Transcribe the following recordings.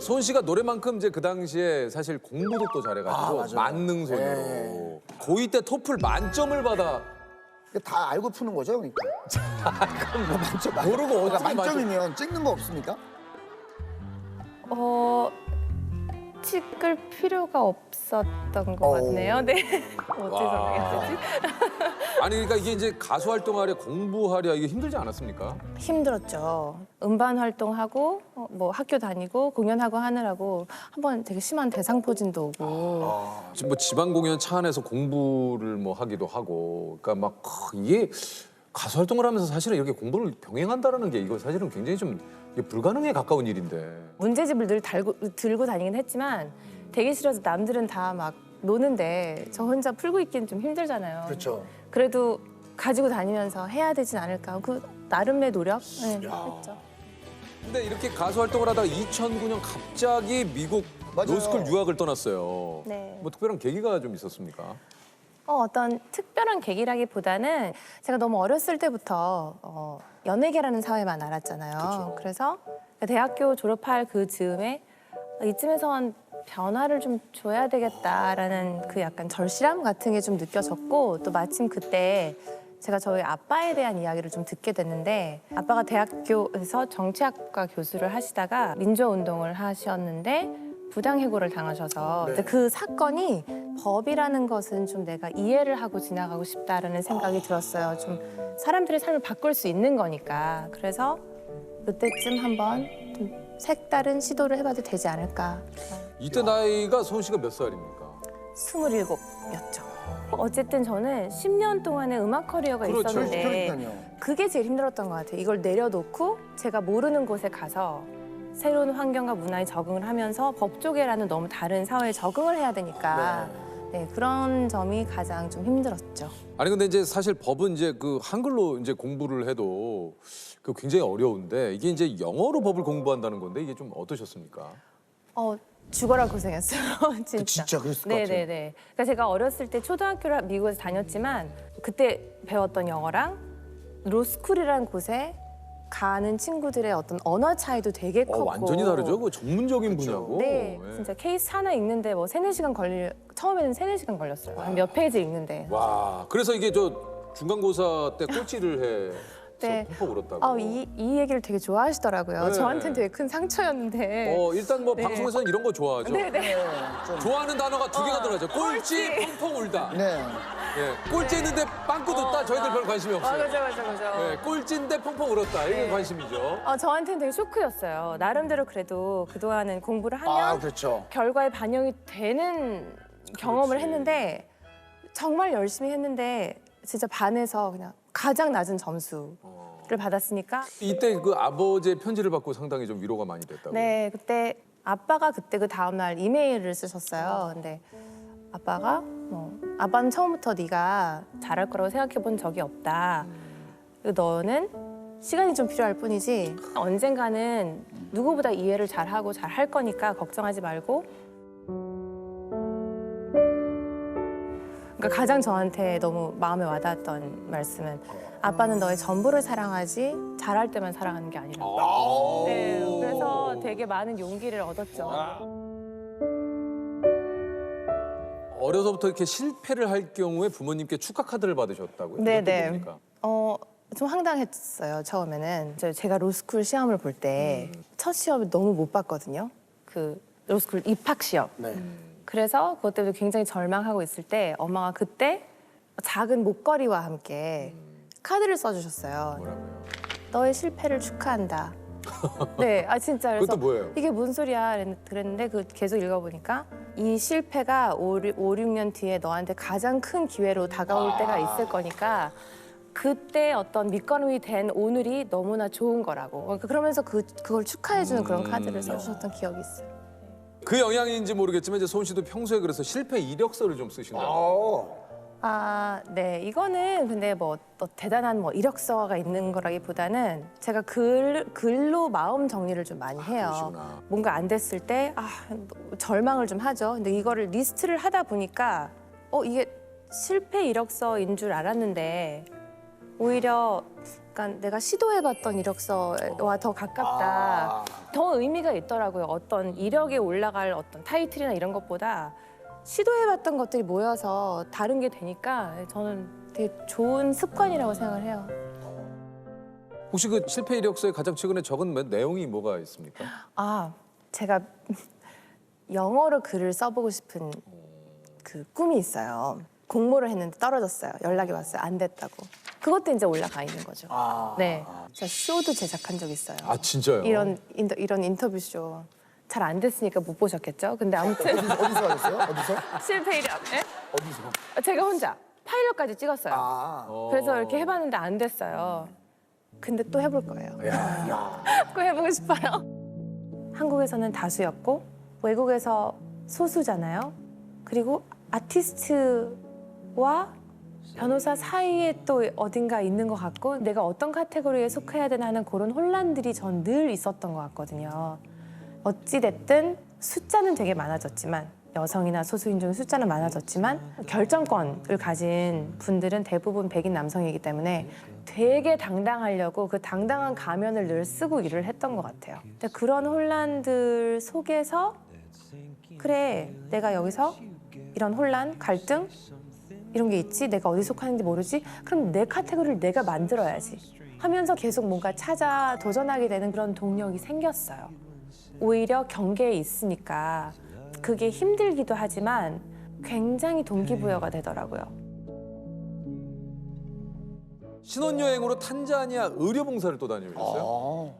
소은 씨가 노래만큼 이제 그 당시에 사실 공부도 또 잘해가지고 맞아요. 만능소녀로 네. 고2 때 토플 만점을 받아. 다 알고 푸는 거죠, 그러니까. 만점, 모르고 그러니까 어떻게 만점이면 찍는 거 없습니까? 찍을 필요가 없었던 것 같네요. 네. 어떻게 설명해야 되지? 아니 그러니까 이게 이제 가수 활동하랴 공부하랴 이게 힘들지 않았습니까? 힘들었죠. 음반 활동하고 뭐 학교 다니고 공연하고 하느라고 한번 되게 심한 대상포진도 오고. 지금 뭐 지방 공연 차 안에서 공부를 뭐 하기도 하고, 그러니까 막 이게 가수 활동을 하면서 사실은 이렇게 공부를 병행한다라는 게 이거 사실은 굉장히 좀 이게 불가능에 가까운 일인데. 문제집을 늘 들고 다니긴 했지만 대기실에서 남들은 다 막 노는데 저 혼자 풀고 있기는 좀 힘들잖아요. 그렇죠. 그래도 가지고 다니면서 해야 되진 않을까. 그 나름의 노력 네, 했죠. 근데 이렇게 가수 활동을 하다가 2009년 갑자기 미국 맞아요. 로스쿨 유학을 떠났어요. 네. 뭐 특별한 계기가 좀 있었습니까? 어떤 특별한 계기라기보다는 제가 너무 어렸을 때부터 연예계라는 사회만 알았잖아요. 그쵸. 그래서 대학교 졸업할 그 즈음에 이쯤에선 변화를 좀 줘야 되겠다라는 그 약간 절실함 같은 게 좀 느껴졌고, 또 마침 그때 제가 저희 아빠에 대한 이야기를 좀 듣게 됐는데, 아빠가 대학교에서 정치학과 교수를 하시다가 민주화운동을 하셨는데 부당해고를 당하셔서 이제 그 사건이 법이라는 것은 좀 내가 이해를 하고 지나가고 싶다라는 생각이 들었어요. 좀 사람들의 삶을 바꿀 수 있는 거니까. 그래서 그때쯤 한번 좀 색다른 시도를 해봐도 되지 않을까. 이때 나이가 소은 씨가 몇 살입니까? 27이었죠. 어쨌든 저는 10년 동안의 음악 커리어가 그렇죠. 있었는데 그러니까요. 그게 제일 힘들었던 것 같아요. 이걸 내려놓고 제가 모르는 곳에 가서 새로운 환경과 문화에 적응을 하면서 법조계라는 너무 다른 사회에 적응을 해야 되니까 네, 그런 점이 가장 좀 힘들었죠. 아니 근데 이제 사실 법은 이제 그 한글로 이제 공부를 해도 그 굉장히 어려운데 이게 이제 영어로 법을 공부한다는 건데 이게 좀 어떠셨습니까? 죽어라 고생했어요, 진짜. 진짜 그랬을 것 같아요. 네네네. 그러니까 제가 어렸을 때 초등학교를 미국에서 다녔지만 그때 배웠던 영어랑 로스쿨이라는 곳에 가는 친구들의 어떤 언어 차이도 되게 컸고. 완전히 다르죠. 그 전문적인 분야고. 네, 예. 진짜 케이스 하나 읽는데 뭐 3-4시간 처음에는 3-4시간 걸렸어요. 한 몇 페이지 읽는데. 와, 그래서 이게 저 중간고사 때 꼴찌를 해서 네. 펑펑 울었다고. 이 얘기를 되게 좋아하시더라고요. 네. 저한테는 되게 큰 상처였는데. 일단 뭐 네. 방송에서는 이런 거 좋아하죠. 네네. 좋아하는 단어가 두 개가 들어가죠. 꼴찌, 펑펑 울다. 네. 예, 꼴찌했는데 빵꾸 뒀다. 저희들 별 관심이 없어요. 맞아. 예, 꼴찌인데 펑펑 울었다. 이게 네. 관심이죠. 저한테는 되게 쇼크였어요. 나름대로 그래도 그동안은 공부를 하면 그렇죠. 결과에 반영이 되는 경험을 했는데 정말 열심히 했는데 진짜 반에서 그냥 가장 낮은 점수를 받았으니까 이때 그 아버지의 편지를 받고 상당히 좀 위로가 많이 됐다고. 네, 그때 아빠가 그때 그 다음 날 이메일을 쓰셨어요. 근데 아빠가 아빠는 처음부터 네가 잘할 거라고 생각해 본 적이 없다. 그리고 너는 시간이 좀 필요할 뿐이지 언젠가는 누구보다 이해를 잘하고 잘할 거니까 걱정하지 말고. 그러니까 가장 저한테 너무 마음에 와닿았던 말씀은 아빠는 너의 전부를 사랑하지 잘할 때만 사랑하는 게 아니라. 네, 그래서 되게 많은 용기를 얻었죠. 어려서부터 이렇게 실패를 할 경우에 부모님께 축하 카드를 받으셨다고요? 네네. 뭡니까? 좀 황당했어요, 처음에는. 제가 로스쿨 시험을 볼 때 첫 시험을 너무 못 봤거든요. 그 로스쿨 입학 시험. 네. 그래서 그것 때문에 굉장히 절망하고 있을 때 엄마가 그때 작은 목걸이와 함께 카드를 써주셨어요. 뭐라고요? 너의 실패를 축하한다. 네, 진짜 그래서 그것도 뭐예요? 이게 뭔 소리야 그랬는데 그 계속 읽어보니까 이 실패가 5-6년 뒤에 너한테 가장 큰 기회로 다가올 때가 있을 거니까 그때 어떤 밑거름이 된 오늘이 너무나 좋은 거라고. 그러면서 그걸 축하해주는 그런 카드를 써주셨던 기억이 있어요. 그 영향인지 모르겠지만 이제 소은 씨도 평소에 그래서 실패 이력서를 좀 쓰신다고. 네. 이거는 근데 뭐 또 대단한 뭐 이력서가 있는 거라기보다는 제가 글로 마음 정리를 좀 많이 해요. 그러시구나. 뭔가 안 됐을 때 절망을 좀 하죠. 근데 이거를 리스트를 하다 보니까 이게 실패 이력서인 줄 알았는데 오히려 그러니까 내가 시도해봤던 이력서와 더 가깝다. 더 의미가 있더라고요. 어떤 이력에 올라갈 어떤 타이틀이나 이런 것보다 시도해봤던 것들이 모여서 다른 게 되니까 저는 되게 좋은 습관이라고 생각을 해요. 혹시 그 실패 이력서에 가장 최근에 적은 내용이 뭐가 있습니까? 아, 제가 영어로 글을 써보고 싶은 그 꿈이 있어요. 공모를 했는데 떨어졌어요. 연락이 왔어요. 안 됐다고. 그것도 이제 올라가 있는 거죠. 네, 제가 쇼도 제작한 적 있어요. 아 진짜요? 이런 인터뷰 쇼. 잘 안 됐으니까 못 보셨겠죠? 근데 아무튼 어디서 하셨어요? 어디서? 실패 이력. 예? 어디서? 제가 혼자 파일럿까지 찍었어요. 아. 그래서 이렇게 해봤는데 안 됐어요. 근데 또 해볼 거예요. 또 해보고 싶어요. 한국에서는 다수였고 외국에서 소수잖아요. 그리고 아티스트와 변호사 사이에 또 어딘가 있는 것 같고 내가 어떤 카테고리에 속해야 되나 하는 그런 혼란들이 전 늘 있었던 것 같거든요. 어찌됐든 숫자는 되게 많아졌지만 여성이나 소수인 중 숫자는 많아졌지만 결정권을 가진 분들은 대부분 백인 남성이기 때문에 되게 당당하려고 그 당당한 가면을 늘 쓰고 일을 했던 것 같아요. 근데 그런 혼란들 속에서 그래, 내가 여기서 이런 혼란, 갈등 이런 게 있지. 내가 어디 속하는지 모르지. 그럼 내 카테고리를 내가 만들어야지 하면서 계속 뭔가 찾아 도전하게 되는 그런 동력이 생겼어요. 오히려 경계에 있으니까 그게 힘들기도 하지만 굉장히 동기부여가 되더라고요. 신혼여행으로 탄자니아 의료봉사를 또 다녀오셨어요?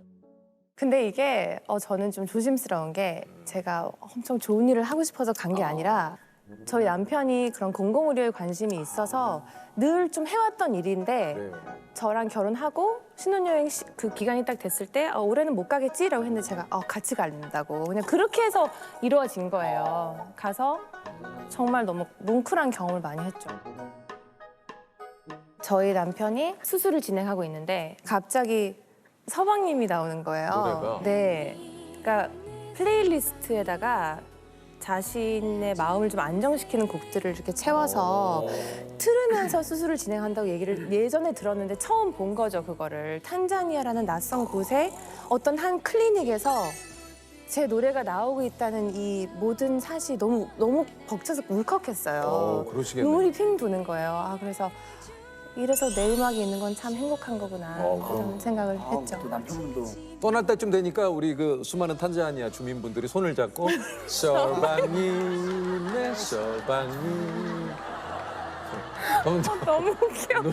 근데 이게 저는 좀 조심스러운 게 제가 엄청 좋은 일을 하고 싶어서 간 게 아니라 저희 남편이 그런 공공의료에 관심이 있어서 늘 좀 해왔던 일인데 네. 저랑 결혼하고 신혼여행 그 기간이 딱 됐을 때 올해는 못 가겠지라고 했는데 제가 같이 간다고 그냥 그렇게 해서 이루어진 거예요. 가서 정말 너무 뭉클한 경험을 많이 했죠. 저희 남편이 수술을 진행하고 있는데 갑자기 서방님이 나오는 거예요. 노래가? 네. 그러니까 플레이리스트에다가 자신의 마음을 좀 안정시키는 곡들을 이렇게 채워서 틀으면서 수술을 진행한다고 얘기를 예전에 들었는데 처음 본 거죠, 그거를. 탄자니아라는 낯선 곳에 어떤 한 클리닉에서 제 노래가 나오고 있다는 이 모든 사실이 너무 벅차서 울컥했어요. 그러시겠네요. 눈물이 핑 도는 거예요. 그래서 이래서 내 음악이 있는 건 참 행복한 거구나 그런 생각을 했죠. 또 남편분도 떠날 때쯤 되니까 우리 그 수많은 탄자니아 주민분들이 손을 잡고 셔방이 내 셔방이 너무 웃겨.